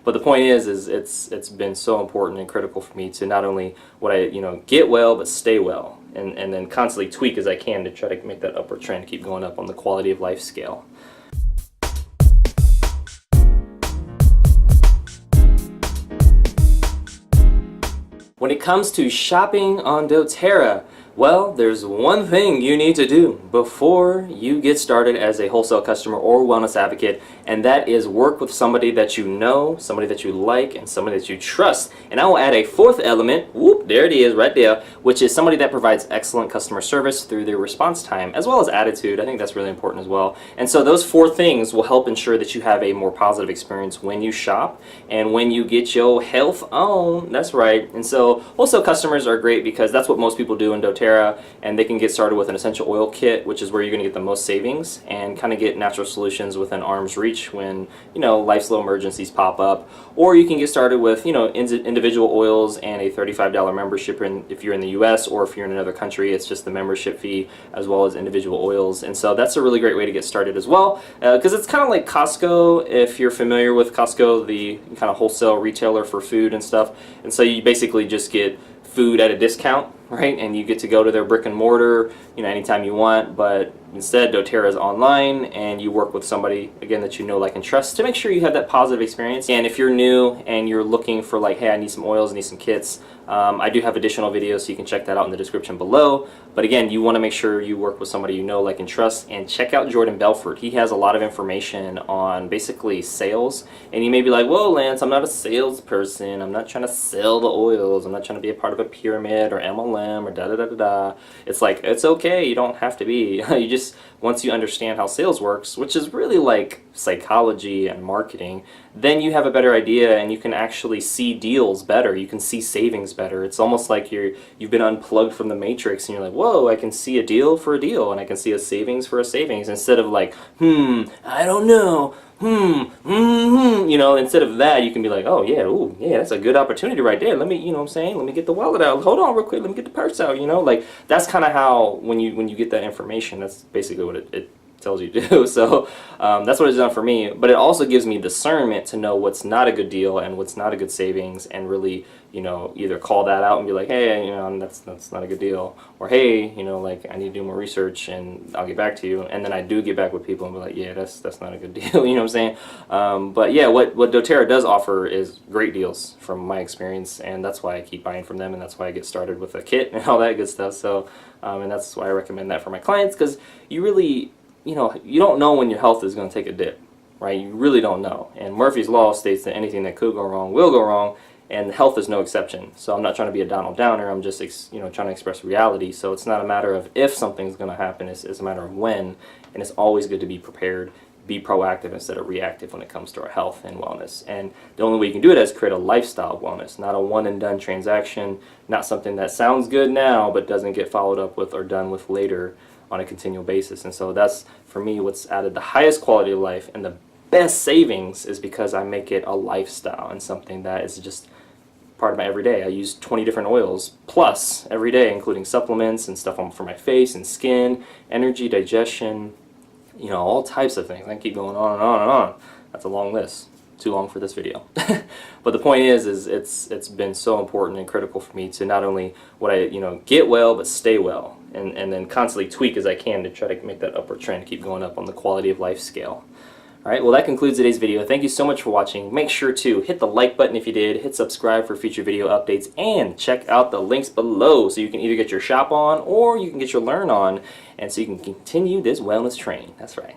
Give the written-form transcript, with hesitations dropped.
But the point is it's been so important and critical for me to not only what I get well, but stay well, and then constantly tweak as I can to try to make that upward trend keep going up on the quality of life scale. When it comes to shopping on doTERRA, well, there's one thing you need to do before you get started as a wholesale customer or wellness advocate, and that is work with somebody that you know, somebody that you like, and somebody that you trust. And I will add a fourth element, whoop, there it is right there, which is somebody that provides excellent customer service through their response time, as well as attitude. I think that's really important as well. And so those four things will help ensure that you have a more positive experience when you shop and when you get your health on. That's right. And so wholesale customers are great because that's what most people do in doTERRA. And they can get started with an essential oil kit, which is where you're going to get the most savings and kind of get natural solutions within arm's reach when life's little emergencies pop up. Or you can get started with individual oils and a $35 membership if you're in the US, or if you're in another country it's just the membership fee as well as individual oils. And so that's a really great way to get started as well, because it's kind of like Costco, if you're familiar with Costco, the kind of wholesale retailer for food and stuff. And so you basically just get food at a discount, right? And you get to go to their brick and mortar, anytime you want. But instead, doTERRA is online, and you work with somebody again that you know, like, and trust to make sure you have that positive experience. And if you're new and you're looking for like, hey, I need some oils, I need some kits, I do have additional videos, so you can check that out in the description below. But again, you want to make sure you work with somebody you know, like, and trust, and check out Jordan Belfort. He has a lot of information on basically sales. And you may be like, whoa, Lance, I'm not a salesperson. I'm not trying to sell the oils. I'm not trying to be a part of a pyramid or MLM or da-da-da-da-da. It's like, it's okay. You don't have to be. You just, once you understand how sales works, which is really like psychology and marketing, then you have a better idea and you can actually see deals better. You can see savings better. It's almost like you've been unplugged from the matrix, and you're like, whoa, I can see a deal for a deal, and I can see a savings for a savings, instead of like, I don't know, instead of that, you can be like, oh yeah, ooh, yeah, that's a good opportunity right there. Let me, what I'm saying, let me get the wallet out. Hold on real quick, let me get the purse out, like, that's kind of how, when you get that information, that's basically what it tells you to do. So that's what it's done for me. But it also gives me discernment to know what's not a good deal and what's not a good savings, and really either call that out and be like, hey, that's not a good deal, or hey, like, I need to do more research and I'll get back to you. And then I do get back with people and be like, yeah, that's not a good deal. You know what I'm saying? But yeah, what doTERRA does offer is great deals from my experience, and that's why I keep buying from them, and that's why I get started with a kit and all that good stuff. So and that's why I recommend that for my clients, because you really you don't know when your health is going to take a dip, right? You really don't know. And Murphy's Law states that anything that could go wrong will go wrong, and health is no exception. So I'm not trying to be a Donald Downer. I'm just trying to express reality. So it's not a matter of if something's going to happen. It's a matter of when, and it's always good to be prepared, be proactive instead of reactive when it comes to our health and wellness. And the only way you can do it is create a lifestyle of wellness, not a one-and-done transaction, not something that sounds good now but doesn't get followed up with or done with later on a continual basis. And so that's, for me, what's added the highest quality of life and the best savings, is because I make it a lifestyle and something that is just part of my everyday. I use 20 different oils plus every day, including supplements and stuff for my face and skin, energy, digestion, all types of things. I can keep going on and on and on. That's a long list. Too long for this video. But the point is it's been so important and critical for me to not only what I get well, but stay well, and then constantly tweak as I can to try to make that upward trend keep going up on the quality of life scale. Alright, well, that concludes today's video. Thank you so much for watching. Make sure to hit the like button if you did, hit subscribe for future video updates, and check out the links below so you can either get your shop on or you can get your learn on, and so you can continue this wellness train. That's right.